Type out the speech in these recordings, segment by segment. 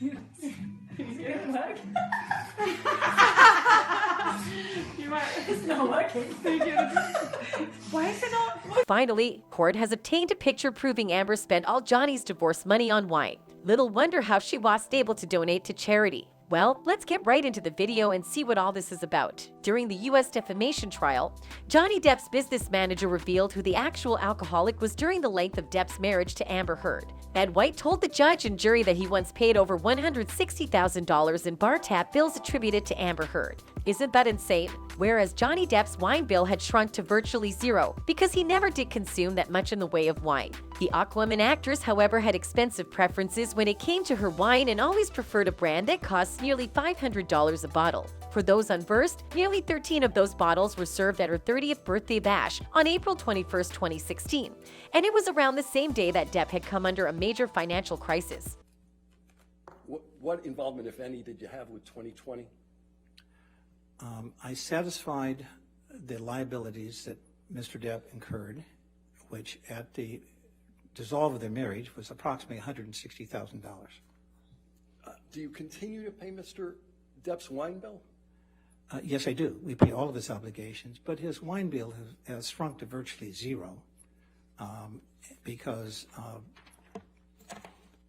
You look. You might. It's not working. Why is it not? Finally, court has obtained a picture proving Amber spent all Johnny's divorce money on wine. Little wonder how she wasn't able to donate to charity. Well, let's get right into the video and see what all this is about. During the U.S. defamation trial, Johnny Depp's business manager revealed who the actual alcoholic was during the length of Depp's marriage to Amber Heard. Ed White told the judge and jury that he once paid over $160,000 in bar tab bills attributed to Amber Heard. Isn't that insane? Whereas Johnny Depp's wine bill had shrunk to virtually zero because he never did consume that much in the way of wine. The Aquaman actress, however, had expensive preferences when it came to her wine and always preferred a brand that costs nearly $500 a bottle. For those unversed, nearly 13 of those bottles were served at her 30th birthday bash on April 21, 2016. And it was around the same day that Depp had come under a major financial crisis. What involvement, if any, did you have with 2020? I satisfied the liabilities that Mr. Depp incurred, which at the dissolve of their marriage was approximately $160,000. Do you continue to pay Mr. Depp's wine bill? Yes, I do. We pay all of his obligations, but his wine bill has shrunk to virtually zero because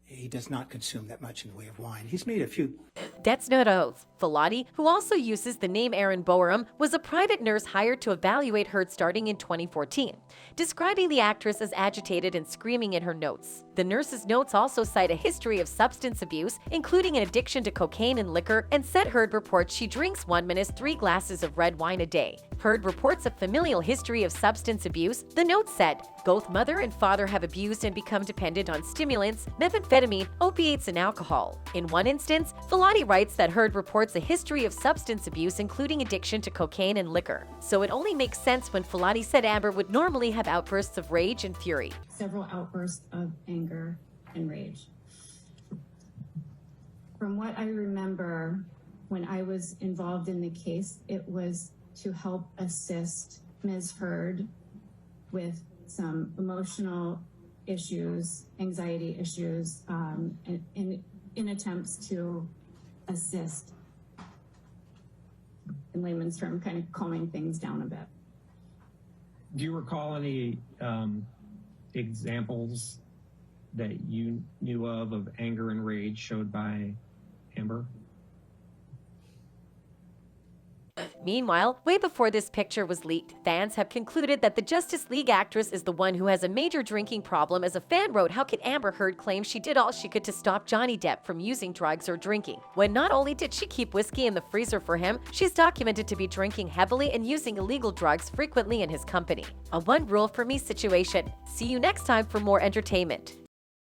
he does not consume that much in the way of wine. He's made a few. That's not all. Filati, who also uses the name Aaron Boerum, was a private nurse hired to evaluate Heard starting in 2014, describing the actress as agitated and screaming in her notes. The nurse's notes also cite a history of substance abuse, including an addiction to cocaine and liquor, and said Heard reports she drinks 3 glasses of red wine a day. Heard reports a familial history of substance abuse. The note said, both mother and father have abused and become dependent on stimulants, methamphetamine, opiates, and alcohol. In one instance, Filati writes that Heard reports a history of substance abuse, including addiction to cocaine and liquor. So it only makes sense when Filati said Amber would normally have outbursts of rage and fury. Several outbursts of anger and rage. From what I remember, when I was involved in the case, it was to help assist Ms. Heard with some emotional issues, anxiety issues, in attempts to assist, in layman's term, kind of calming things down a bit. Do you recall any examples that you knew of anger and rage showed by Amber? Meanwhile, way before this picture was leaked, fans have concluded that the Justice League actress is the one who has a major drinking problem, as a fan wrote, how could Amber Heard claim she did all she could to stop Johnny Depp from using drugs or drinking, when not only did she keep whiskey in the freezer for him, she's documented to be drinking heavily and using illegal drugs frequently in his company. A one rule for me situation. See you next time for more entertainment.